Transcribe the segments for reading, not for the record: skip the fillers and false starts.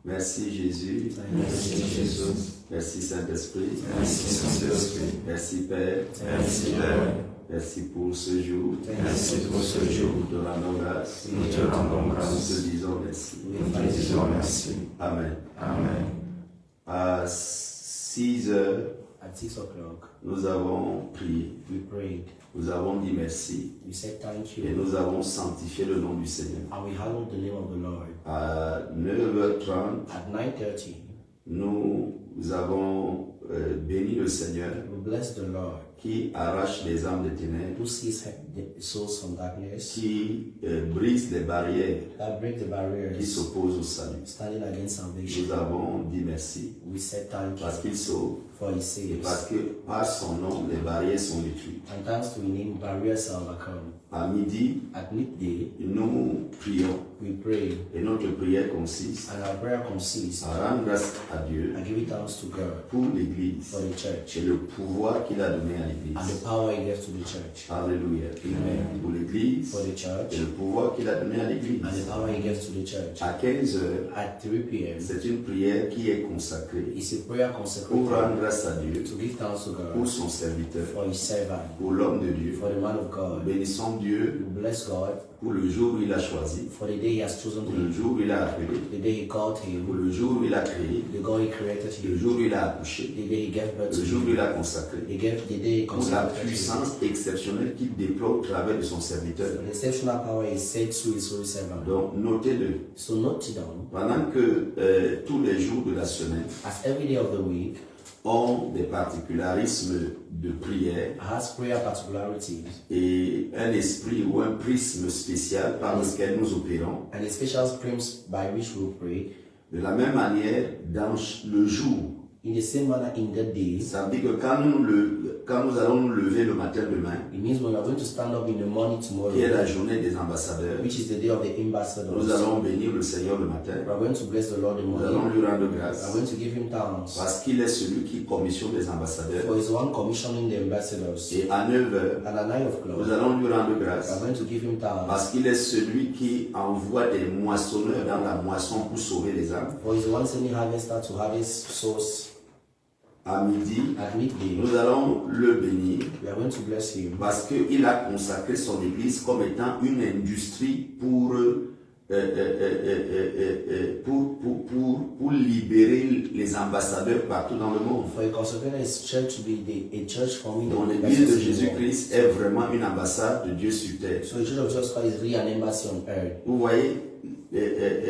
Merci Jésus. Merci Jésus. Merci Saint-Esprit. Merci Saint-Esprit. Merci Père. Merci Père. Merci pour ce jour. Merci pour ce jour. Nous te rendons grâce. Nous te rendons Nous grâce. te disons merci. Nous te disons merci. Amen. Amen. À 6 heures, At 6 o'clock, nous avons prié. we prayed. Nous avons dit merci. We said thank Et you. nous avons sanctifié le nom du Seigneur. And we hallowed the name of the Lord. À 9h30, At 9:30, nous avons béni le Seigneur we blessed the Lord qui arrache les âmes des ténèbres, who sees the souls from darkness, qui brise les barrières that break the qui barriers s'opposent au salut. standing against salvation. Nous avons dit merci We said thank parce you qu'il sauve for He et saves. parce que par son nom, les barrières sont détruites. And thanks to His name, barriers are overcome. À midi, At midday, nous prions we pray, et notre prière consiste and our prayer consists à rendre grâce à Dieu I give it thanks to God pour l'Église for the church et le pouvoir qu'il a donné à and l'Église. the power He gave to the church. Alléluia. Amen. Pour l'Église For the church et le pouvoir qu'il a donné à l'Église. and the power He gave to the church. À 15 heures, At 3 p.m., c'est une prière qui est consacrée it's a prayer pour consecrated rendre grâce à Dieu to give thanks to pour God son serviteur, for His servant, pour l'homme de Dieu. for the man of God. Bénissons Dieu We bless God pour le jour où il a choisi, for the day He has chosen pour le him, jour où il a appelé, the day He called pour him, le jour où il a créé, the God He created le him, jour où il a accouché, the day He gave birth to le jour où him, il a consacré, He gave the day He pour la consecrated him. puissance exceptionnelle qu'il déploie au travers de son serviteur. The exceptional power He said to His holy servant. Donc, notez-le. So note it down, Pendant que tous les jours de la semaine as every day of the week ont des particularismes de prière has prayer particularities et un esprit ou un prisme spécial par lequel nous opérons, and a special streams by which we pray, de la même manière, dans le jour, in the same manner in that day, ça veut dire que quand nous allons nous lever le matin demain, it means when we are going to stand up in the morning tomorrow, qui est la journée des ambassadeurs, which is the day of the ambassadors, nous allons bénir le Seigneur le matin, we are going to bless the Lord in the nous allons morning. lui rendre We are grâce, going to give Him thanks parce qu'il est celui qui commissionne les ambassadeurs. for His one commissioning the ambassadors. Et à 9 heures, And at 9 o'clock, nous allons lui rendre we are grâce, going to give Him thanks parce qu'il est celui qui envoie des moissonneurs dans la moisson pour sauver les âmes. for His one sending harvester to harvest souls. À midi, At midday, nous allons le bénir we are going to bless Him parce qu'il a consacré son église comme étant une industrie pour libérer les ambassadeurs partout dans le monde. for He consecrated His church to be a church forming Donc the l'église de ambassadors in the world. Jésus-Christ est vraiment une ambassade de Dieu sur terre. So the church of Jesus Christ is really an embassy on earth. Vous voyez,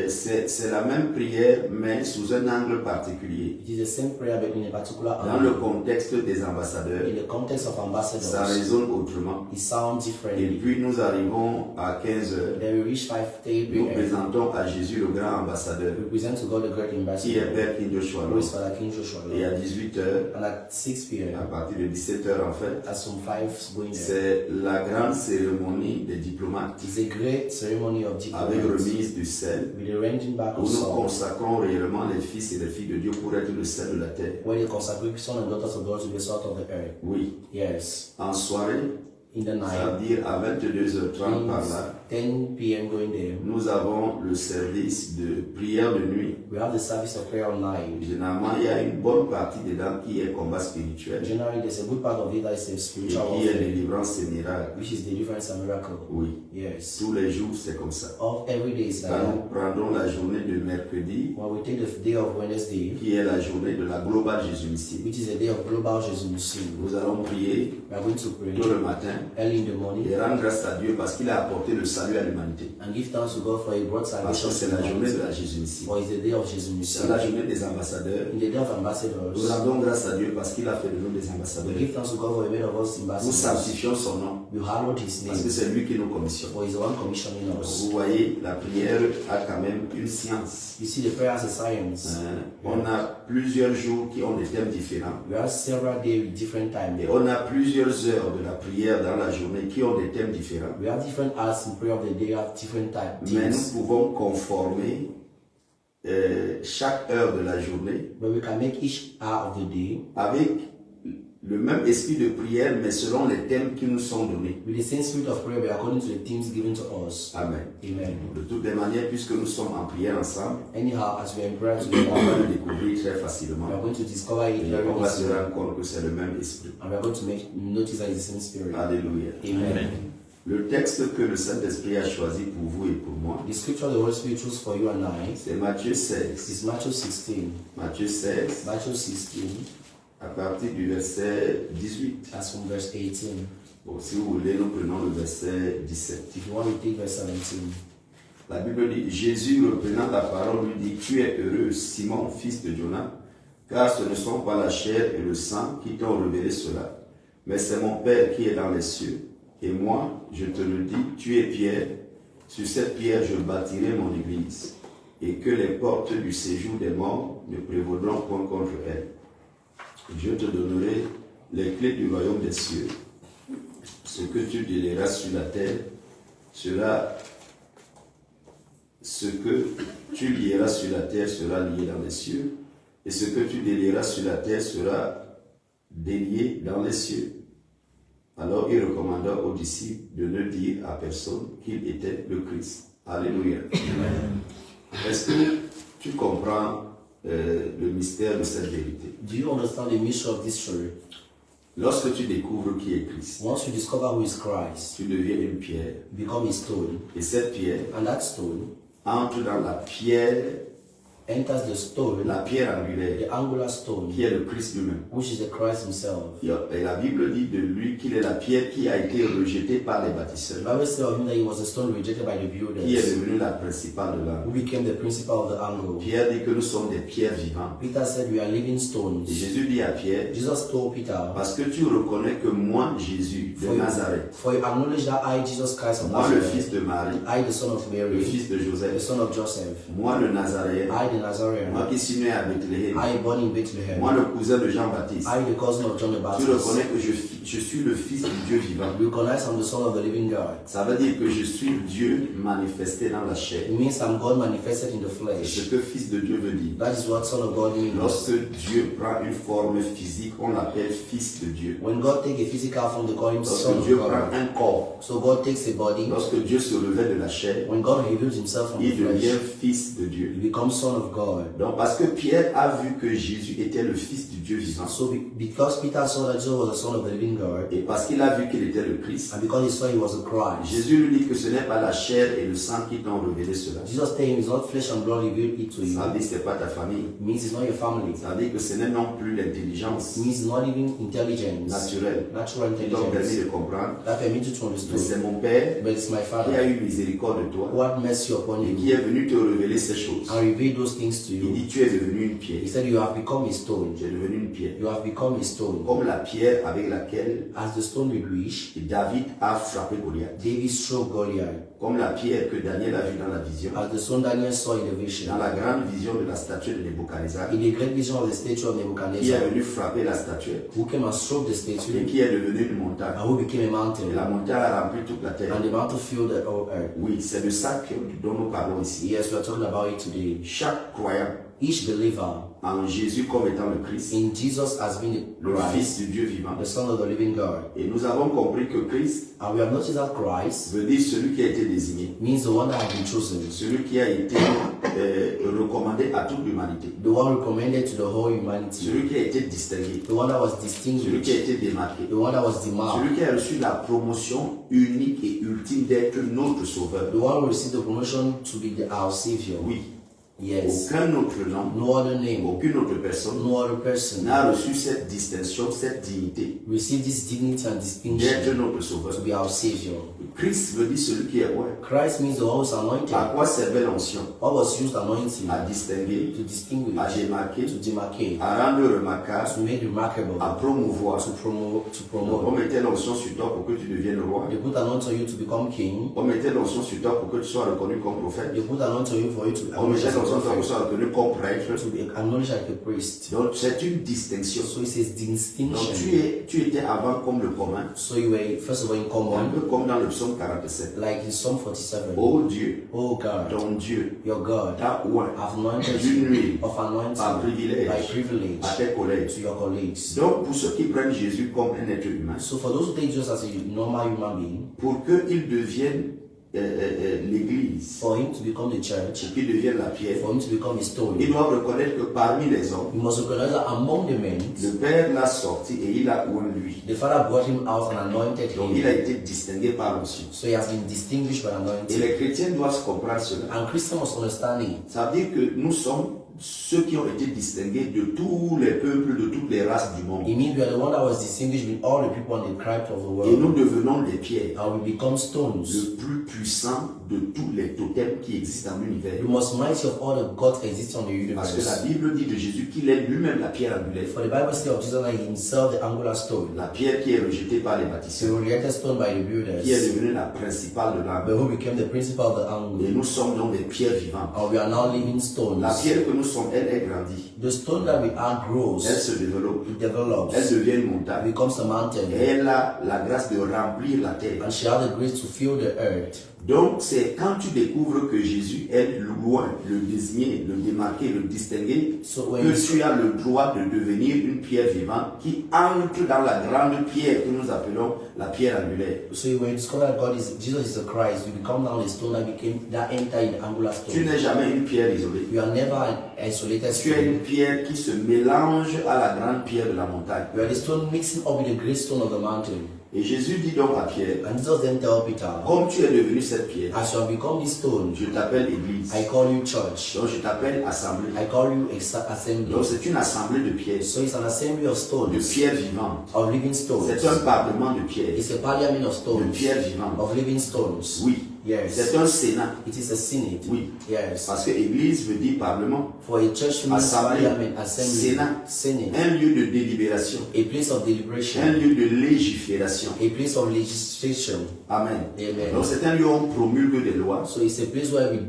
c'est la même prière mais sous un angle particulier. It is the same prayer but in a particular Dans le angle. contexte des ambassadeurs, In the context of ça ambassadors, résonne autrement. it sounds Et differently. puis nous arrivons à 15 heures. Then we reach 5:30 Nous p.m. présentons à Jésus le grand ambassadeur We present to God the great qui est ambassador, Père King Joshua. who is Father King Joshua. Et à 18 heures, And at 6 à p.m., partir de 17 heures en fait, at some 5 going there, c'est la grande cérémonie des diplomates it's a great ceremony of avec diplomats remise du sel with the ranging back où of nous salt, consacrons réellement les fils et les filles de Dieu pour être le sel de la terre. where they consecrate sons and daughters of God to be the salt of the earth. Oui, Yes, en soirée, in the ça night, veut dire à 22h30 par means là, 10 p.m. going there, nous avons le service de prière de nuit. we have the service of prayer all night. Généralement, il y a une bonne partie dedans qui est combat spirituel Generally, there's a good part of it that is a et spiritual qui est warfare, délivrance et miracle. which is deliverance and miracle. Oui, Yes, tous les jours, c'est comme ça. every day is like Quand that. nous prendrons la journée de mercredi, When we take the day of Wednesday, qui est la journée de la globale Jésus-Missie, which is a day of global Jesus, nous allons prier we are going to pray tôt le matin early in the morning et rendre grâce à Dieu parce qu'il a apporté le salut à l'humanité. and give thanks to God for He brought Parce que salvation c'est to la journée de us. la Jésus-Missie. For it's the day of Jesus. C'est la journée des ambassadeurs. In the day of Nous ambassadors, rendons grâce à Dieu parce qu'il a fait de nous des we ambassadeurs. give thanks to God for He made of us Nous ambassadors. sanctifions son nom We hallowed His parce que name, c'est lui qui nous commissionne. for He's the one commissioning us. Vous voyez, la prière a quand même une science. You see, the prayer has a science. On a plusieurs jours qui ont des thèmes différents. We have several days with different times. Et on a plusieurs heures de la prière dans la journée qui ont des thèmes différents. We have different hours in prayer of the day, have different Mais times. nous pouvons conformer chaque heure de la journée But we can make each hour of the day avec le même esprit de prière, mais selon les thèmes qui nous sont donnés. With the same spirit of prayer, but according to the themes given to us. Amen. Amen. De toutes les manières, puisque nous sommes en prière ensemble, Anyhow, as we are in prayer on together, va le découvrir très we facilement. are going to discover it Et very on va se easily. rendre compte que c'est le même esprit. And we are going to notice that it's the same spirit. Alléluia. Amen. Le texte que le Saint-Esprit a choisi pour vous et pour moi, The scripture the Holy Spirit chose for you and I c'est Matthieu 16. is Matthew 16. Matthieu 16, Matthew 16, à partir du verset 18. as from verse 18. Bon, si vous voulez, nous prenons le verset 17. If you want to take verse 17. La Bible dit, Jésus reprenant la parole lui dit, tu es heureux, Simon, fils de Jonas, car ce ne sont pas la chair et le sang qui t'ont révélé cela, mais c'est mon Père qui est dans les cieux. Et moi, je te le dis, tu es Pierre, sur cette pierre je bâtirai mon église, et que les portes du séjour des morts ne prévaudront point contre elle. Je te donnerai les clés du royaume des cieux. Ce que tu délieras sur la terre sera... Ce que tu lieras sur la terre sera lié dans les cieux, et ce que tu délieras sur la terre sera délié dans les cieux. Alors il recommanda aux disciples de ne dire à personne qu'il était le Christ. Alléluia. Est-ce que tu comprends le mystère de cette vérité? Do you understand the mystery of this truth? Lorsque tu découvres qui est Christ, Once you discover who is Christ, tu deviens une pierre. you become a stone, Et cette pierre and that stone entre dans la pierre enters the stone, la pierre angulaire, the angular stone, qui est le Christ lui-même. which is the Christ himself. Et la Bible dit de lui qu'il est la pierre qui a été rejetée par les bâtisseurs, The Bible says of him that he was a stone rejected by the qui est builders, devenue la principale de who l'angle. became the principal of the angle. Pierre dit que nous sommes des pierres vivantes. Peter said we are living Et stones. Jésus dit à Pierre, Jesus told Peter, parce que tu reconnais que moi, Jésus de Nazareth, for you acknowledge that I, Jesus Christ of moi le Nazareth, fils de Marie, I, the son of le Mary, fils de the Joseph, son of Joseph, moi le Nazaréen, I, the Nazarene, moi qui suis né à Bethléem, I, born in Bethlehem, moi le cousin de Jean-Baptiste, I, the cousin of John the tu Baptist. reconnais que je suis le fils du Dieu vivant. You recognize I'm the son of the living God. Ça veut dire que je suis Dieu manifesté dans la chair. It means I'm God manifested in the Et flesh. ce que fils de Dieu veut dire. That is what son of God means. Lorsque Dieu prend une forme physique, on l'appelle fils de Dieu. When God takes a physical form, they call him son Lorsque of Dieu prend God. un corps, So God takes a body. lorsque Dieu se revêt de la chair, When God reveals himself from the il devient flesh, fils de Dieu. he becomes son of God. Donc parce que Pierre a vu que Jésus était le fils du Dieu vivant, So because Peter saw that Jesus was the son of the living God, et parce qu'il a vu qu'il était le Christ, and because he saw he was the Christ, Jésus lui dit que ce n'est pas la chair et le sang qui t'ont révélé cela. Jesus told him it's not flesh and blood revealed it to you. Ça veut dire que ce n'est pas ta famille. It means it's not your family. Ça veut dire que ce n'est non plus l'intelligence It means it's not even intelligence, naturelle natural qui t'ont permis intelligence, de comprendre. that permits you to Mais understand. c'est mon Père But it's my qui a Father eu miséricorde de toi who had mercy upon et you qui est venu te révéler ces choses. and revealed those things to Il you. dit, tu es devenu une pierre. He said, you have become a stone. Tu es devenu une pierre. You have become a stone. Comme la pierre avec laquelle As the stone with which David a frappé Goliath. David struck Goliath. Comme la pierre que Daniel a vue dans la vision. As the stone Daniel saw in the vision. Dans la grande vision de la statue de Nebuchadnezzar. In the great vision of the statue of Qui est Nebuchadnezzar, venu frapper la statuette. who came and struck the Et statue, qui est devenue une montagne. and who became a Et mountain. la montagne a rempli toute la terre. And the mountain filled the whole earth. Oui, c'est de ça dont nous parlons ici. Yes, we are talking about it today. Chaque croyant Each believer en Jésus comme étant le Christ, in Jesus has been the le Christ, Fils du Dieu vivant. the Son of the living God. Et nous avons compris que Christ And we have noticed that Christ veut dire celui qui a été désigné, means the one that has been chosen, celui qui a été recommandé à toute l'humanité, the one recommended to the whole humanity, celui qui a été distingué, the one that was celui distinguished, qui a été démarqué, the one that was demarked, celui qui a reçu la promotion unique et ultime d'être notre sauveur. the one who received the promotion to be our Savior. Oui, Yes. aucun autre nom, No other name, aucune autre personne no other person n'a reçu cette distinction, cette dignité received this dignity and d'être distinction notre sauveur. to be our Savior. Christ veut dire celui qui est roi. Christ means the one who's anointed. À quoi servait l'onction? What was used anointing? À distinguer, To distinguish, à démarquer, to demarcate, à rendre remarquable, to make remarkable, à promouvoir. to promote, Donc, on mettait l'onction sur toi pour que tu deviennes roi. They put anointing on you to become king. On mettait l'onction sur toi pour que tu sois reconnu comme prophète. They put anointing on you for you to be On mettait l'onction personne doit prophet, soit reconnue comme prêtre. to be acknowledged like a priest. Donc c'est une distinction. So it says Donc distinction. tu étais avant comme le commun, So you were first of all in un common, peu comme dans le psaume 47. like in Psalm 47. Oh Dieu, Oh God, ton Dieu your God, t'a oint I've anointed d'une you nuit of par anointing privilège by privilege à tes collègues. to your colleagues. Donc pour ceux qui prennent Jésus comme un être humain, So for those who take Jesus as a normal human being, pour qu'il devienne l'église, for him to become the church, pour qu'il devienne la pierre, for him to become a stone, ils doivent reconnaître que parmi les hommes, you must recognize that among the men, le Père l'a sorti et il a oint lui. the Father brought him out and anointed Donc il a him. été distingué par l'onction. So he has been distinguished by Et anointing. les chrétiens doivent comprendre cela. And Christians must understand it. Ça veut dire que nous sommes ceux qui ont été distingués de tous les peuples, de toutes les races du monde. It means we are the one that was distinguished with all the people on the craft of the Et nous world. devenons des pierres, And we become stones. le plus puissant de tous les totems qui existent dans l'univers. The most mighty of all the gods exist on the Parce que la universe. Bible dit de Jésus qu'il est lui-même la pierre angulaire, For the Bible says of Jesus that he himself the angular stone, la pierre qui est rejetée par les the bâtisseurs, rejected stone by the qui est builders, devenue la principale de l'angle. but who became the principal of the Et angle. nous sommes donc des pierres vivantes. And we are now living stones. La pierre que nous sommes, elle est grandie, The stone that we are grows, elle se développe, it develops, elle devient une it montagne. becomes a Et mountain, elle a la grâce de remplir la terre. and she has the grace to fill the earth. Donc, c'est quand tu découvres que Jésus est loin, le désigné, le démarqué, le distingué, So when que you- tu as le droit de devenir une pierre vivante qui entre dans la grande pierre que nous appelons la pierre angulaire. So when you discover that Jesus is the Christ, you become now the stone that enter in the angular Tu stone. n'es jamais une pierre isolée. You are never an isolated Tu es stone. une pierre qui se mélange à la grande pierre de la montagne. You are the stone mixing up with the great stone of the mountain. Et Jésus dit donc à Pierre, And Jesus then tell Peter, comme tu es devenu cette pierre, as you have become this stone, je t'appelle Église. I call you church. Donc je t'appelle Assemblée. I call you assembly. Donc c'est une assemblée de pierres, So it's an assembly of de stones, pierres vivantes. of living stones. C'est un parlement de pierres, It's a parliament of de stones, pierres vivantes. of living stones. Oui. Yes. C'est un sénat. It is a synod. Oui. Yes. Parce que Église veut dire parlement. For a church means Assemblée, parliament, assembly, sénat, synod, un lieu de délibération, a place of un deliberation, lieu de légifération. a place of legislation. Amen. Amen. Donc c'est un lieu où on promulgue des lois. So it's a place where we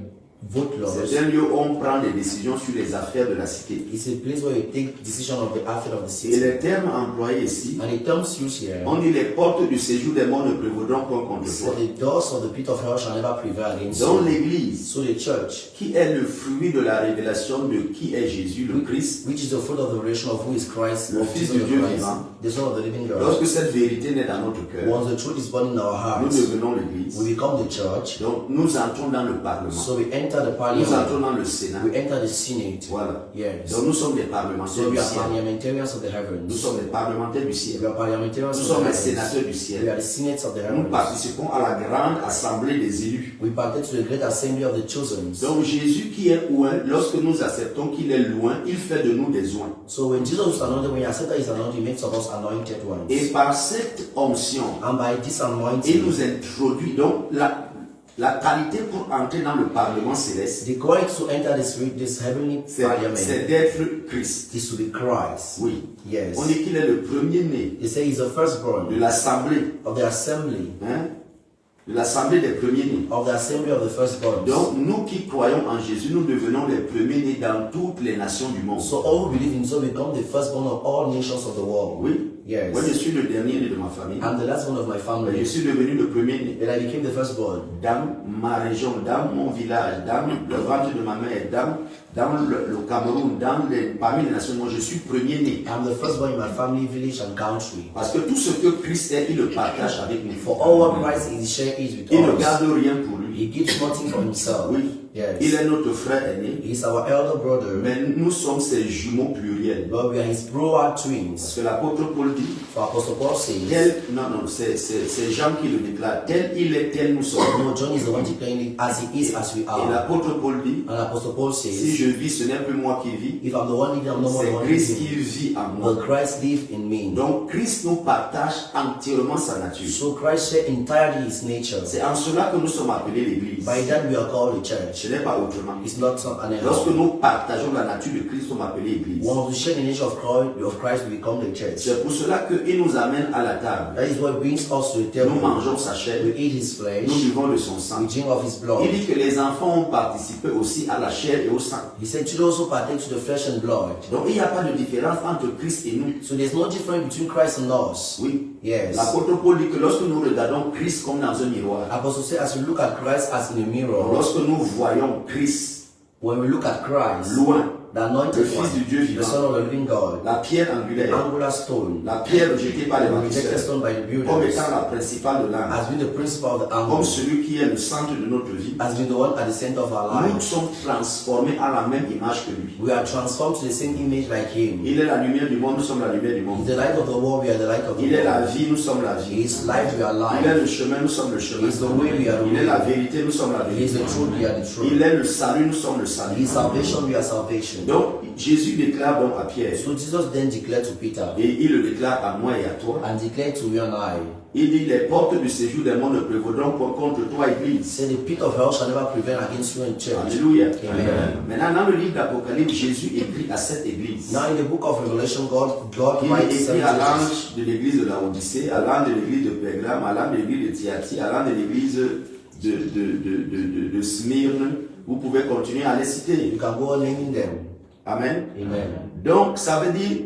vote laws. C'est un lieu où on prend des décisions sur les affaires de la cité. It's a place where we take decision of the affair of the Et city. les termes employés ici, And the terms used here, on dit les portes du séjour des morts ne prévaudront point contre so toi. the doors of the pit of hell shall never prevail against Dans you. l'Église, So the church, qui est le fruit de la révélation de qui est Jésus le Christ, which is the fruit of the revelation of who is Christ, Le of Fils Jesus du the Dieu Christ, vivant. the Son of the living God. lorsque cette vérité naît dans notre cœur, Once the truth is born in our nous hearts, devenons l'Église. we become the church. Donc nous entrons dans le Parlement. So we enter the Nous parliament, entrons dans le Sénat. we enter the synod. Voilà. Yes. Donc nous sommes des parlementaires So du we are ciel. parliamentarians of the Nous heavens. sommes des parlementaires du ciel. We are parliamentarians Nous of sommes the les heavens. sénateurs du We ciel. are the senates of the Nous heavens. participons à la grande assemblée des élus. We partake to the great assembly of the chosen. Donc Jésus qui est loin, lorsque nous acceptons qu'il est loin, il fait de nous des oints. So when Jesus is anointed, when you accept that he's anointed, he makes of us anointed ones. Et par cette onction, And by this il anointing, nous introduit. Donc la qualité pour entrer dans le Parlement céleste, the glory to enter this heavenly c'est parliament d'être Christ. is to be Christ. Oui. Yes. On dit qu'il est le premier-né They say he's the de firstborn l'assemblée, of the assembly, hein, de l'assemblée des premiers-nés. of the assembly of the firstborn. Donc, nous qui croyons en Jésus, nous devenons les premiers-nés dans toutes les nations du monde. So all who believe in Jesus become the firstborn of all nations of the world. Oui. Yes. Moi, je suis le dernier-né de ma famille. I'm the last one of my Mais family. je suis devenu le premier-né. Then I became the firstborn. Dans ma région, dans mon village, dans le ventre de ma mère, dans le Cameroun, parmi les nations, moi, je suis premier-né. I'm the firstborn in my family, village, and country. Parce que tout ce que Christ est, il le partage avec nous. For all what Christ is, share is with Il ne us. garde rien pour lui. He gives nothing for himself. Oui. Yes. Il est notre frère aîné. He's our elder brother, Mais nous sommes ses jumeaux pluriels. but we are his brother Parce twins. que l'apôtre Paul dit, For Apostle Paul says, non, c'est Jean qui le déclare, tel il est, tel nous sommes. no, John is the one declaring it as he is, as we Et are. l'apôtre Paul dit, And Apostle Paul si says, je vis, ce n'est plus moi qui vis, if I'm the one living, I'm no more the c'est one Christ qui living, vit en moi. but Christ lives in me. Donc Christ nous partage entièrement sa nature. So Christ shares entirely his nature. C'est en cela que nous sommes appelés l'Église. By that we are called the church. Ce n'est pas autrement. It's not an error. Lorsque nous partageons la nature de Christ, nous sommes appelés Église. When we share the nature of Christ, we become the church. C'est pour cela qu'il nous amène à la table. That is what brings us to the Nous table. mangeons sa chair, We eat his flesh. nous buvons de son sang. We drink of his blood. Il dit que les enfants ont participé aussi à la chair et au sang. He said, children also partake to the flesh and blood. Donc il n'y a pas de différence entre Christ et nous. So there's no difference between Christ and us. Oui. Yes. L'apôtre Paul dit que lorsque nous regardons Christ comme dans un miroir, Apostle said, as we look at Christ as in a mirror, lorsque nous voyons Christ when we look at Christ, loin, the le anointed Fils one, du Dieu the Son vivant, of the living God, la pierre angulaire, angular stone, la pierre rejetée par les the rejected bâtisseurs, stone by the comme builders, étant la principale de l'âme, has been the principle of the comme angle, celui qui est le centre de notre vie, has been the one at the center of our nous lives. sommes transformés à la même image que lui. We are transformed to the same image like him. Il est la lumière du monde, nous sommes la lumière du He's monde. the light of the world, we are the light of the Il est la world. vie, nous sommes la He vie. is life, we are Il est life. le chemin, nous sommes le chemin. He is the way, we are the Il est la way. vérité, nous sommes la He is vérité. the truth, we are the truth. Il est le salut, nous sommes le He salut. is salvation, we are salvation. Donc, Jésus déclare donc à Pierre, So Jesus then declared to Peter et il le déclare à moi et à toi, and declared to you and I, il dit, les portes du séjour des morts ne prévaudront point contre toi, Église. say the pit of hell shall never prevail against you in church. Alléluia. Amen. Maintenant, dans le livre d'Apocalypse, Jésus écrit à cette église. Now in the book of Revelation, God Il writes écrit seven à churches. l'ange de l'église de la Odyssée, à l'ange de l'église de Pergame, à l'ange de l'église de Thyatire, à l'ange de l'église de Smyrne. Vous pouvez continuer à les citer. You can go on naming them. Amen. Amen. Donc, ça veut dire,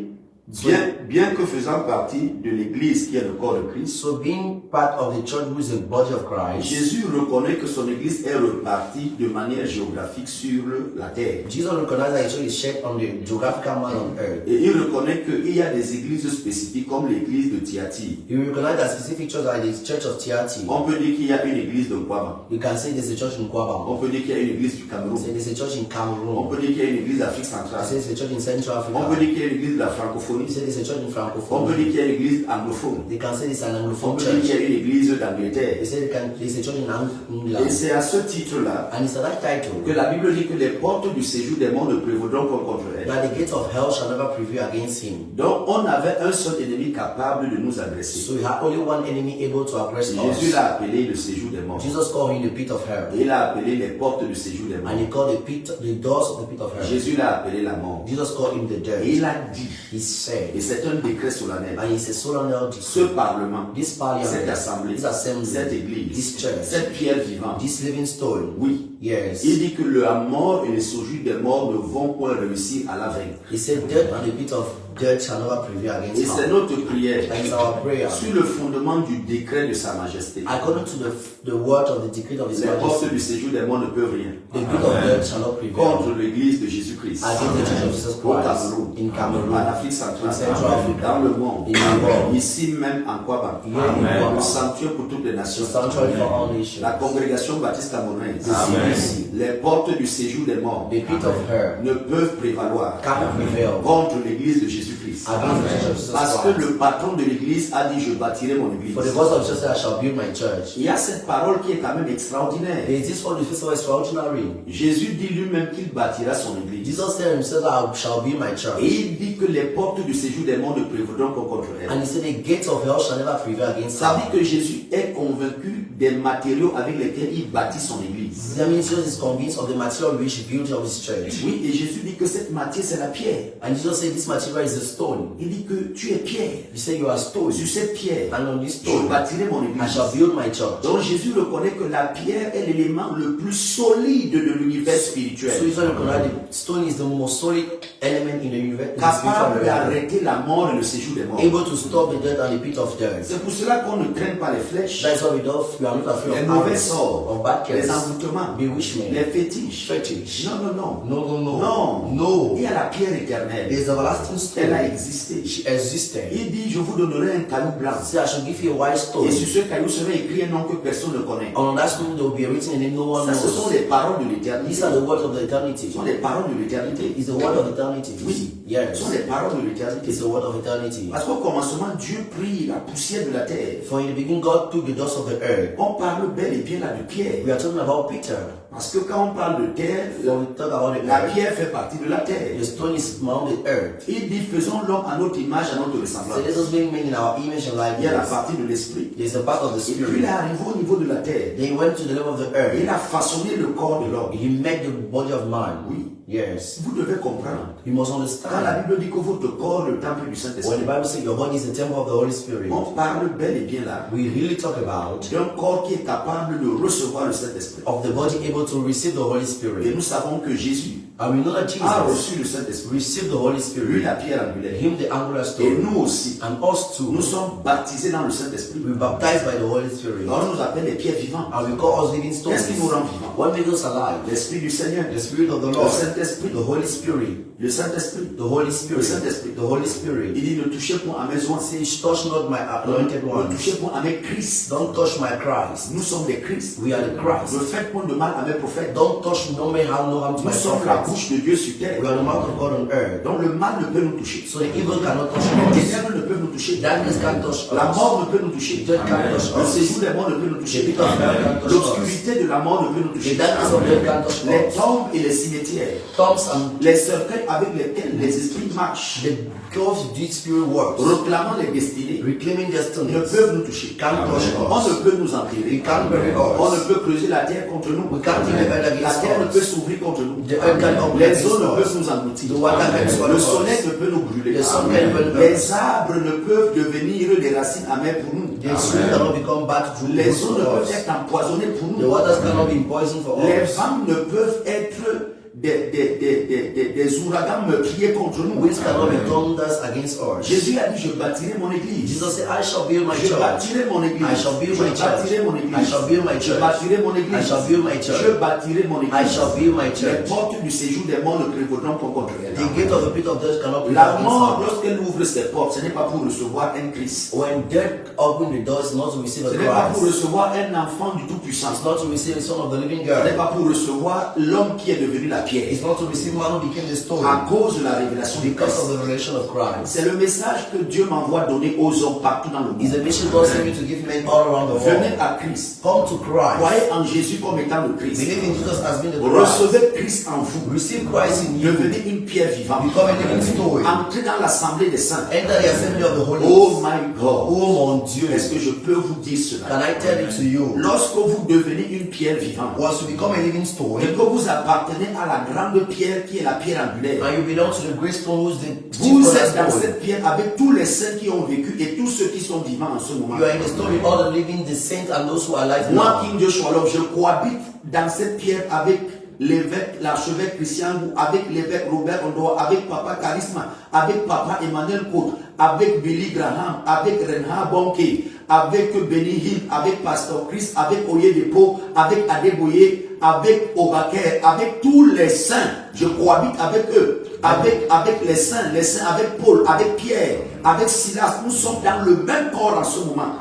bien que faisant partie de l'église qui est le corps de Christ, So being part of the church, who is the body of Christ, Jésus reconnaît que son église est repartie de manière géographique sur la terre. Jesus recognized that the church is shared on the geographical man on earth. Et il reconnaît qu'il y a des églises spécifiques comme l'église de Thyatire. You recognize that specific church like the church of Thyatira. On peut dire qu'il y a une église de Kwaba. You can say there's a church in Kwabang. On peut dire qu'il y a une église du Cameroun. Say there's a church in On Cameroon. peut dire qu'il y a une église d'Afrique You centrale. say there's a church in Central On peut Africa. dire qu'il y a une église de la You francophonie. say there's a church in On peut Francophone. dire qu'il y a une église anglophone. They can say there's an On Anglophone peut dire qu'il y church. a une église d'Angleterre. They say there's a church in Et England. c'est à ce titre-là And it's at that title que la Bible dit que les portes du séjour des morts ne prévaudront pas contre elle. that the gates of hell shall never prevail against him. Donc on avait un seul ennemi capable de nous agresser. So we have only one enemy able to aggress Jésus us. l'a appelé le séjour des morts. Jesus called him the pit of hell. Et il a appelé les portes du séjour des morts. And he called the doors of the pit of hell. Jésus l'a appelé la mort. Jesus called him the Et dead. il a dit, He et said, c'est un décret solennel, and it's a solemn ce decree. parlement, This cette parliament, assemblée, this assembly, cette église, this church, cette pierre vivante, this living stone. oui, Yes. il dit que la mort et le séjour des morts ne vont point réussir à la vaincre. He said, death and the pit of death shall never prevail against Et c'est him. notre prière, That is our prayer. sur le fondement du décret de sa majesté. According to the word of the decree of his Les portes majesty, du séjour des morts ne peuvent rien the pit of death shall not prevail contre l'église de Jésus-Christ. against the church of Jesus Au Christ Cameroun, in en Cameroon, Afrique centrale, in Central Africa, dans le monde, in the world, ici même en Kwaba, here in le Kwabang, sanctuaire pour toutes les the nations, sanctuary for all nations, la congrégation baptiste camerounaise, the CBC, les portes du séjour des morts the pit of hell, ne peuvent prévaloir cannot prevail contre l'église de Jésus-Christ. against the church of Jesus Parce que Christ. le patron de l'église a dit, je bâtirai mon église. For the voice of Jesus, I shall build my church. Il y a cette parole qui est quand même extraordinaire. Is this one the first of extraordinary? Jésus dit lui-même qu'il bâtira son église. Jesus said himself, I shall build my Et church. il dit que les portes du séjour des morts ne prévaudront pas contre elle. And he said, the gates of hell shall never prevail against Ça veut her. dire que Jésus est convaincu des matériaux avec lesquels il bâtit son église. That means Jesus is convinced of the material which he built of his church. Oui, et Jésus dit que cette matière, c'est la pierre. And Jesus said, this material is a stone. Il dit que tu es pierre. He said, you are stone. Sur cette pierre, And on this je stone, bâtirai mon I shall église. build my church. Donc Jésus reconnaît que la pierre est l'élément le plus solide de l'univers So spirituel. Jesus recognized the stone is the most solid element in the universe, in the Capable spiritual realm, d'arrêter la mort et le séjour des morts. able to stop the death and the pit of death. C'est pour cela qu'on ne craint pas les flèches, That is why we are not afraid les of mauvais arrows, sorts, of bad les cares, envoûtements, bewitchment, les fétiches. fetish. Non, non, non. No, no, no. Non. No. Il y a la pierre éternelle. There is everlasting Elle a stone. existé. She existed. Il dit, je vous donnerai un caillou blanc. Say, I shall give you a white stone. Et sur ce caillou sera écrit un nom que personne ne connaît. On that stone there will be written a name no one Ça, ce sont knows. les paroles de l'éternité. These are the words of the eternity. Ce sont les paroles de l'éternité. It's the word of eternity. eternity. Oui. Ce Yes. sont les paroles de l'éternité. It's the word of eternity. Parce qu'au commencement, Dieu prit la poussière de la terre. For in the beginning, God took the dust of the earth. On parle bel et bien là de pierre. We are talking about Peter. Parce que quand on parle de terre, When we talk about the la earth, pierre fait partie de la terre. the stone is among the earth. Il dit, faisons l'homme à notre image, à notre So ressemblance. let us make man in our image and Il y a la likeness. partie de l'esprit. There's a part of the Et puis spirit. il est arrivé au niveau de la terre. Then he went to the level of the Il earth. a façonné le corps de l'homme. He made the body of man. Oui. Yes. Vous devez comprendre. You must Quand la understand. Bible dit que votre corps est le temple du When Saint-Esprit, the Bible says your body is the temple of the Holy Spirit, on parle bel et bien là we really talk about d'un corps qui est capable de recevoir le Saint-Esprit. of the body able to receive the Holy Et Spirit. nous savons que Jésus And we know that a Jesus reçu le Saint-Esprit. received the Holy Lui, Spirit, la pierre angulaire. him the angular Et stone, nous aussi, and us nous too. sommes baptisés dans le Saint-Esprit. We baptized by the Holy Spirit. Alors on nous appelle les pierres vivantes. And we call us living stones. Qu'est-ce qui nous rend vivants? What makes us alive? L'Esprit du Seigneur, The Spirit of the le Lord, Saint-Esprit, the Holy Spirit, le Saint-Esprit. the Holy Le Spirit, Saint-Esprit. the Holy Spirit. Il dit ne touchez point à mes oins. Says, touch not my anointed Ne ones. touchez point à mes Christ. Don't touch my Christ. Nous sommes des Christ. We are the Ne Christ. faites point de mal à mes prophètes. Don't touch no man have no harm to Nous my sommes la prophets. bouche de Dieu sur terre. We are the mouth of God on earth. Donc le mal ne peut nous toucher. So the evil cannot touch Les us. ténèbres ne peuvent nous toucher. Darkness can't touch La us. mort ne peut nous toucher. Death can't touch Le us. séjour des morts ne peut nous The toucher. pit of hell can't touch us. L'obscurité de la mort ne peut nous The toucher. darkness of death can't touch Les us. tombes et les cimetières, Tombs and les cercueils avec lesquels les esprits marchent, the ghost deed spirit works, reclamant les destinées, reclaiming ne destinies, peuvent nous toucher. can't touch On us. ne peut nous He enterrer. can't bury On ne us. peut creuser la terre contre nous. We can't even La against terre ne peut us. s'ouvrir contre nous. The earth can't open Les against eaux ne peuvent us. nous engloutir. The water can't swallow Le us. soleil ne peut nous brûler. The sun can't burn us. Les arbres ne peuvent devenir des racines amères pour nous. The stream cannot become bad through Les eaux ne for peuvent us. être empoisonnées pour The nous. waters cannot be poisoned for Les us. vents ne peuvent être des ouragans meurtriers contre nous. Winds cannot be thunders against us. Jésus a dit, je bâtirai mon église. Jesus said, I shall build my Je church. bâtirai mon église. I shall build my Je bâtirai mon church. église. I shall build my Je church. bâtirai mon église. I shall build my Je church. bâtirai mon église. I shall build my Les church. portes du séjour des morts ne prévaudront pas contre elle. The gate of the pit of death cannot be La against mort, us. lorsqu'elle ouvre ses portes, ce n'est pas pour recevoir un Christ. When death opened the doors, not to receive a Ce n'est pas pour Christ. recevoir un enfant du Tout-Puissant. It's not to receive the son of the living Ce n'est God. pas pour recevoir l'homme qui est devenu la pierre. It's not to receive man who became the stone À cause de la révélation du because Christ. of the revelation of Christ. C'est le message que Dieu m'envoie donner aux hommes partout dans le It's monde. a mission God sent me to give men all around the Venez world. à Christ. Come to Christ. Croyez en Jésus comme étant le Christ. Believe in Jesus as being the Christ. Recevez Christ en vous. Receive Christ in you. Devenez une pierre vivante. Become a living stone. Entrez dans l'assemblée des saints. Enter the assembly of the holy. Oh my God. Oh mon Dieu. Est-ce que je peux vous dire cela? Can I tell it to you? Lorsque vous devenez une pierre vivante, Once you become a living et stone, que vous appartenez à la grande pierre qui est la pierre angulaire, and you belong to the great stone who's the vous chief êtes dans cornerstone. cette pierre avec tous les saints qui ont vécu et tous ceux qui sont vivants en ce moment. You are in the story of all the living, the saints, and those who are alive Moi, now. King Joshua Love, je cohabite dans cette pierre avec l'évêque, l'archevêque Christian Gou, avec l'évêque Robert Ondoa, avec Papa Charisma, avec Papa Emmanuel Côte, avec Billy Graham, avec Renha Bonke, avec Benny Hill, avec Pasteur Chris, avec Oyedepo, avec Adeboye, avec Obaker, avec tous les saints. Je cohabite avec eux, avec les saints, avec Paul, avec Pierre, avec Silas. Nous sommes dans le même corps en ce moment.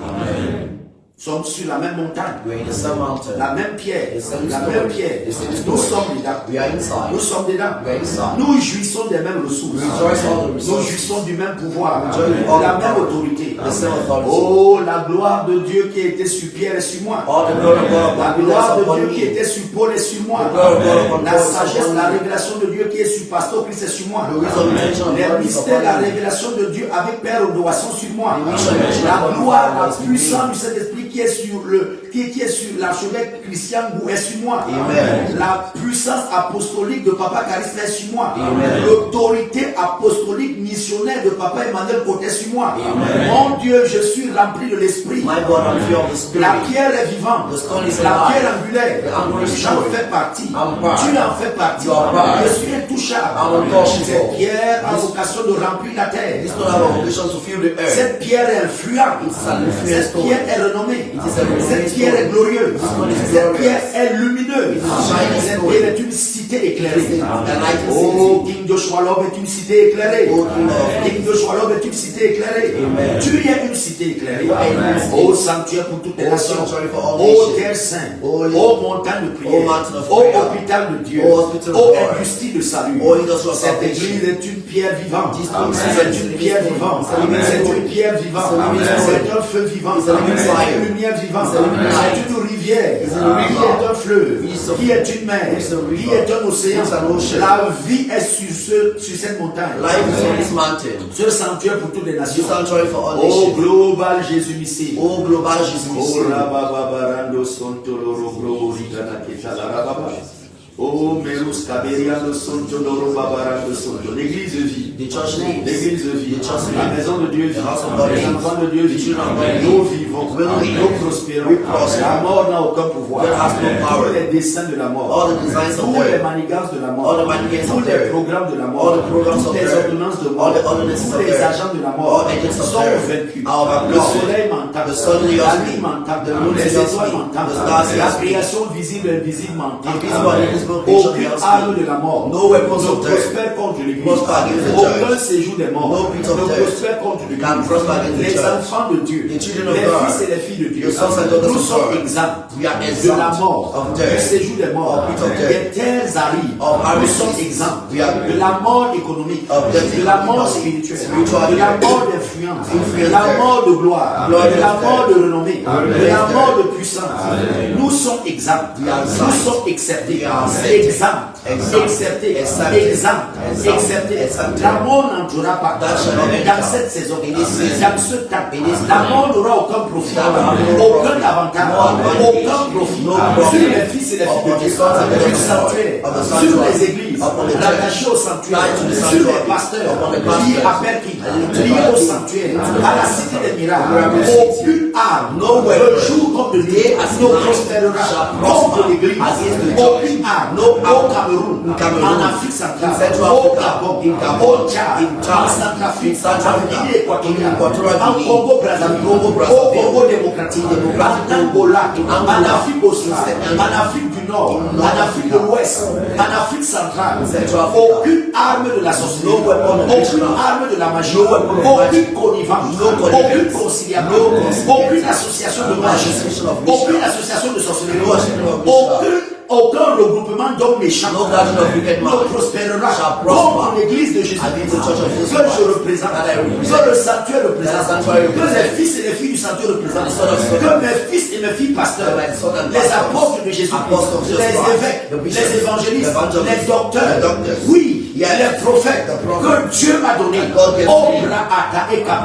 Nous sommes sur la même montagne. We are in the same mountain. La même pierre, The same la story. même pierre. The same Nous story. sommes dedans. We are inside. Nous sommes dedans. We are inside. Nous jouissons des mêmes ressources. We rejoice all the Nous resources. jouissons du même pouvoir. We enjoy all La the même power. autorité. The same authority. Oh, la gloire de Dieu qui était sur Pierre est sur moi. All the glory of God La upon gloire us de upon Dieu qui me. était sur Paul est sur moi. The glory of God upon La Paul is sagesse, upon la me. révélation de Dieu qui est sur Pasteur Christ est sur moi. The wisdom and intention of Les God is mystères, upon la me. révélation de Dieu avec Père Odoa sont sur moi. The wisdom and intention La of God gloire, is la upon me. puissance du Saint-Esprit qui est sur qui est sur l'archevêque Christian Gou est sur moi. Amen. La puissance apostolique de Papa Charisme est sur moi. Amen. L'autorité apostolique missionnaire de Papa Emmanuel Côté est sur moi. Amen. Mon Dieu, je suis rempli de l'Esprit. My God, I'm filled of the Spirit. La pierre est vivante. The stone is La alive. pierre angulaire. The angular J'en stone. fais partie. I'm part. Tu en fais partie. You are part. Je suis intouchable. I'm untouchable. Cette pierre a vocation de remplir la terre. This stone have a vocation to fill the earth. Cette pierre est influente. It is an influence Cette stone. pierre est renommée. It is a renowned Cette pierre est stone. glorieuse. This stone is Cette glorious. pierre est lumineuse. It is a shining Cette stone. pierre est une cité cité éclairée. Amen. Oh, King Joshua Lob est une cité éclairée. Oh, King of King Joshua Lob est une cité éclairée. Amen. Tu es une cité éclairée. Amen. Oh, sanctuaire pour toutes les Oh, nations. sanctuary for all Oh, nations. terre sainte. Oh, Oh, montagne de prière. oh, mountain of Oh, prayer. hôpital de Dieu. Oh, hospital of Oh, God. industrie de salut. Oh, industry of Cette salvation. église est une pierre vivante. Amen. C'est une pierre vivante. Amen. C'est une pierre vivante. Amen. C'est un feu vivant. It's a living C'est fire. une lumière vivante. It's a living light. C'est une rivière. It's a Qui river. est un fleuve. It's a- Qui est une mer. It's a river. Qui est un océan. It's an ocean. La vie est sur cette montagne. Life is on this mountain. Ce sanctuaire pour toutes les nations. This sanctuary for all Oh, nations. global Jésus Missile. Oh, global Jesus. Oh, rababarando sontoloro glorigana kechalarababa. Oh, merus caberiano sontoloro babarando sonto. L'église vit. The church lives. L'église vit. The church La lives. maison de Dieu vit. The house of God Les lives. enfants de Dieu The vivent. children of God Nous live. vivons. We live. Nous prospérons. We prosper. La mort n'a aucun pouvoir. God has no power. Tous les desseins de la mort. All the designs of Tous les death. manigances de la mort. All the manigances Tous of les death. programmes de la mort. All the programs Toutes of les death. ordonnances de mort. All the ordinances Tous of les death. agents de la mort All agents of sont death vaincus. are Le overcome. soleil m'entend. The sun leads La me. nuit m'entend. The moon Les leads étoiles me. m'entendent. The stars La leads me. création visible et invisible m'entend. Invisible and invisible creation Aucune leads me. arme de la mort No weapons ne of death prospère contre l'église. prosper against the Aucun church. séjour des morts No pit of ne death prospère contre can l'église. prosper against the Les church. enfants de Dieu, The children of les God, fils et les filles de Dieu, the sons and daughters nous of sommes God, exempts we are de la exempt mort, of du death, séjour des morts. of pit of death, Les terres arides, of nous arides, sommes exempts we are de la mort économique, of death de la mort economic, spirituelle, spiritual de la death, mort d'influence, de influence la death, mort de gloire, glory de la of mort death, de renommée, de la mort de puissance. Nous sommes exempts, We are nous exempt. sommes acceptés, We are accepted. exempts, Exempt. acceptés, Accepted. exempts, Exempt. acceptés. Accepted. La mort n'entrera pas That shall not dans enter. cette saison, In this season. dans ce temps. In this La time. mort n'aura aucun profit, Shall have no aucun profit. avantage, No advantage. aucun profit No sur profit. les fils et les filles de Upon the Dieu, sons and daughters du of God. sanctuaire, Of the sur sanctuary. les églises, Upon the rattachées au sanctuaire, Tied to the sur sanctuary. les pasteurs, Upon the liés pastors. à Perkin, Liés liés au to sanctuaire, Perkin. à la cité des miracles. Miracle Aucune arme, No de weapon. jour comme de nuit, Day as ne night prospérera shall contre prosper l'église. against the church. Aucune arme, No au arm. Cameroun, In Cameroon, en Afrique centrale, in Central au Africa, Gabon, in Gabon, au Tchad, in Chad, en Centrafrique, in Central en Africa, Guinée équatoriale, in Equatorial en Guinea, Congo Brazzaville, Congo au Brazzaville, Congo démocratique, Democratic en Angola, in en Angola, Afrique australe, in en Afrique du Nord, in en Afrique de l'Ouest, en Afrique centrale. Central Africa. Aucune arme de la sorcellerie, No weapon of aucune witchcraft. arme de la magie, No weapon of aucune magic. connivence, No connivence. aucune conciliation, No conciliation. aucune association de magie, Association of witchcraft. aucune association de sorcellerie, No association of witchcraft. aucun regroupement d'hommes méchants No gathering of wicked ne men prospérera shall prosper contre l'église de Jésus against the church of Jesus que je Christ. représente, That I represent. que le sanctuaire That the représente, sanctuary que les represent. fils et les filles du sanctuaire représentent, The son of God. que mes fils et mes filles pasteurs, That my son and les pastors, apôtres de Jésus, apostles of Jesus les Christ, évêques, the bishops, les évangélistes, the evangelists, les docteurs, the doctors, oui, yes, les prophètes the prophets, que Dieu m'a donné. that God gave me.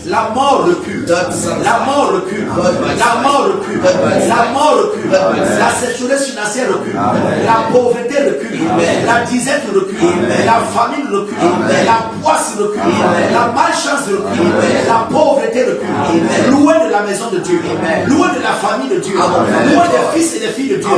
La mort recule, la mort recule, la mort recule, la mort recule, la sécheresse financière recule, la pauvreté recule, la disette recule, la famine recule, la poisse recule, la malchance recule, la pauvreté recule. Loué de la maison de Dieu, loué de la famille de Dieu, loué des fils et des filles de Dieu.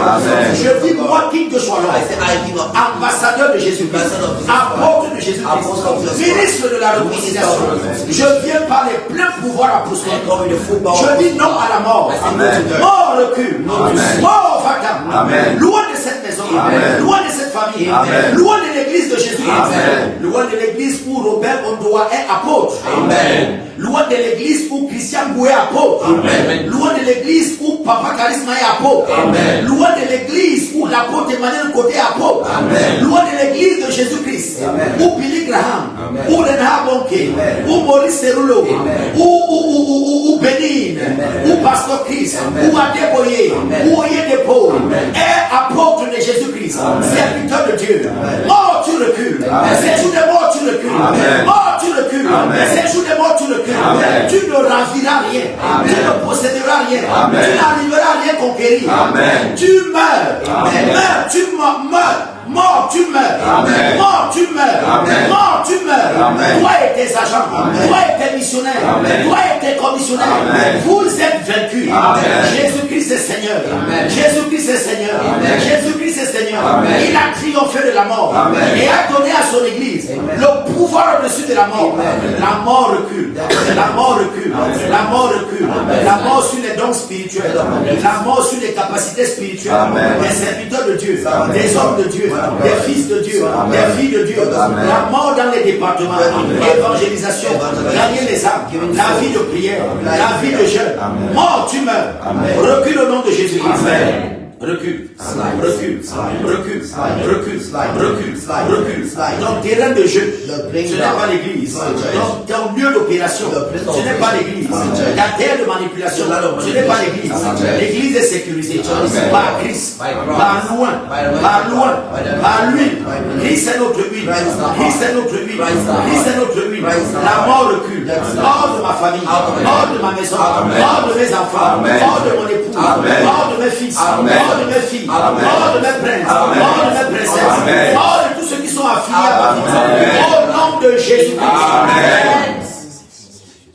Je dis moi King Joshua I say, I King of ambassadeur de Jésus-Christ, Ambassadeur de Jésus-Christ, apôtre de Jésus-Christ, Apostle of Jesus Christ, ministre de la réconciliation. Je viens par les pleins pouvoirs I apostoliques. come with the full power. Je dis non à la mort. I say no to death. Mort recule. Amen. Mort vacant. Amen. Loin de cette maison. Amen. Loin de cette famille. Amen. Loin de l'église de Jésus. Amen. Loin de l'église où Robert Ondoa est apôtre. Amen. Loin de l'église où Christian Boué est apôtre. Amen. Loin de l'église où Papa Charisma est apôtre. Amen. Loin de l'église où l'apôtre Emmanuel Côté est apôtre. Amen. Loin de l'église de Jésus-Christ. Où Billy Graham. Où Renard Bonke. Où Maurice Cerulo. Où Bénin. Où Pasteur Christ. Où Adeboye. Où Oyedepo. Est apôtre de Jésus-Christ. Serviteur de Dieu. Mort, tu recules. C'est jour de mort, tu recules. Amen. Mort, tu recules. Amen. C'est jour de mort, tu recules. Amen. Tu ne raviras rien. Amen. Tu ne posséderas rien. Amen. Tu n'arriveras à rien conquérir. Amen. Tu meurs. Amen. Meurs, tu meurs. Mort, tu meurs. Amen. Mort, tu meurs. Amen. Mort, tu meurs. Amen. toi et tes agents, Amen. toi et tes missionnaires, Amen. toi et tes commissionnaires, Amen. vous êtes vaincus. Amen. Jésus-Christ est Seigneur. Amen. Jésus-Christ est Seigneur. Amen. Jésus-Christ est Seigneur. Amen. Il a triomphé de la mort Amen. et a donné à son église le pouvoir au-dessus de la mort. La mort recule. La mort recule. La mort recule. La mort sur les dons spirituels. La mort sur les capacités spirituelles. Amen. Des serviteurs de Dieu, Amen. des hommes de Dieu, des fils de Dieu, Amen. des filles de Dieu. Amen. La mort dans les départements. L'évangélisation. Gagner les âmes. La vie de prière. La vie de jeûne. Amen. Mort, tu meurs. Amen. Recule au nom de Jésus-Christ. Amen. Recule, Slide. recule, Slide. recule, Slide. recule, Slide. recule, Slide. recule. Slide. Donc terrain de jeu, The ce n'est playground. pas l'église. Slide. Donc ton lieu d'opération, The place of ce n'est pas l'église. operation. La terre de manipulation, The land of ce n'est pas manipulation. l'église. Amen. L'église est sécurisée Amen. par Christ, By Christ. par loin, By the par mighty loin, God. By the par mighty l'huile. God. By the Christ est notre huile. Christ is our Christ est heart. notre huile. Christ is our Christ est heart. notre huile. Christ is our La heart. mort recule. Yes. Mort de ma famille, Amen. mort de ma maison, Amen. mort de mes enfants, Amen. mort de mon époux, Amen. mort de mes fils, Amen. mort de mes filles, Amen. mort de mes princes, Amen. mort de mes princesses, Amen. mort de tous ceux qui sont affiliés à ma vie. Amen. Au nom de Jésus-Christ. Amen.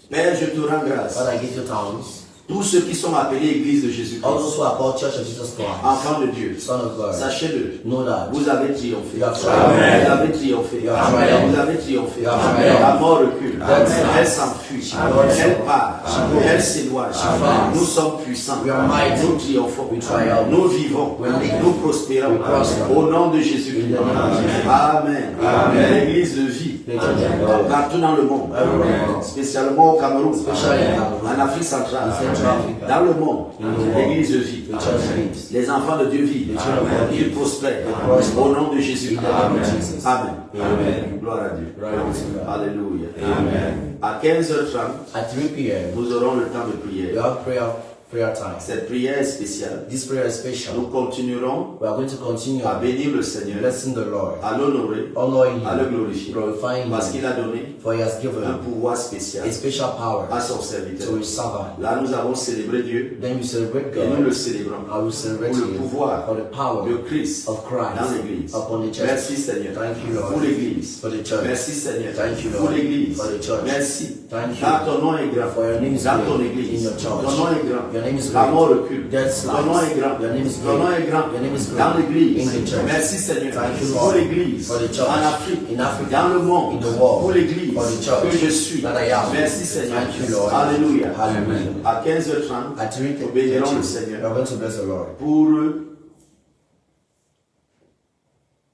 Père, je te rends grâce. Father, I give you thanks. Tous ceux qui sont appelés Église de All Jésus-Christ, those who are called Church of Jesus Christ, enfants de Dieu, Son of God, sachez-le, know that vous avez triomphé. You have triumphed. Vous avez triomphé. You have triumphed. Vous avez triomphé. You have triumphed. La mort recule. Amen. Elle s'enfuit. Amen. Elle part. Elle s'éloigne. Amen. Nous sommes puissants. We are mighty. Nous triomphons. We triumph. Nous vivons. We live. Nous prospérons. We prosper. Au nom de Jésus-Christ. In the name of Jesus. Amen. Amen. L'église de vie. the Church of God, Partout dans le monde. Amen. Spécialement au Cameroun. Especially in Cameroun. En Afrique centrale. In Central Africa. Dans le monde. In the world. L'église de vie. The Church lives. Les enfants de Dieu vivent. The children of God Ils live. prospèrent. prosper. Au nom de Jésus. In the name of Jesus. Amen. Amen. Gloire à Dieu. Glory to God. Alléluia. Amen. À 15h30, At 3 p.m., nous aurons le temps de we prière. have prayer time. Cette prière est spéciale. This prayer is special. Nous continuerons We are going to continue à bénir le Seigneur, blessing the Lord, à l'honorer, honoring à le Him, glorifier. glorifying Parce Him, qu'il a donné for He has un given pouvoir spécial a special power à son serviteur. to His servant. Là, nous avons célébré Dieu Then we celebrate et nous le God. célébrons I will celebrate pour le Him pouvoir for the power de Christ of Christ dans l'Église. upon the church. Merci Seigneur Thank you, Lord. pour l'Église. For the church. Merci Seigneur Thank you, pour Lord. l'Église. For the church. Merci. Thank you. Car ton nom est grand. For your name is Dans great ton in Église. your church. Ton nom est grand. Your name is La great. mort recule. Death Ton nom est grand. Your name is Ton nom great. est grand. Your name is great. Dans l'Église. In the church. Merci Seigneur Thank you, pour Lord. l'Église. For the church. En Afrique. In Africa. Dans le monde. In the world. Pour l'Église For the church. que je suis. That I am. Merci Seigneur. Thank you, Lord. Alléluia. Hallelujah. À 15h30, At 3 nous bénirons le we Seigneur are going to bless the Lord pour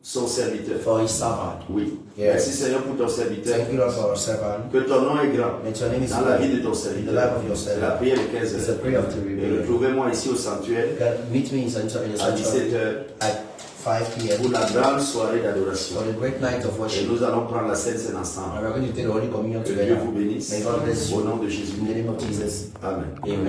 son serviteur. for His servant. Oui. Yes. Merci Seigneur pour ton serviteur. Thank you, Lord, for our servant. Que ton nom est grand That your name is dans la vie great. de ton In the serviteur. life of your C'est la servant. prière de It's a 15h. prayer of the Et revealer. retrouvez-moi ici au sanctuaire God, meet me in the à sanctuary 17h at 5 p.m. pour la grande soirée d'adoration. for the great night of Et worship. nous allons prendre la Sainte Seine And ensemble. we are going to take the Holy Communion Que Dieu together. vous bénisse. May God bless Au you. nom de Jésus. In the name of Jesus. Amen. Amen.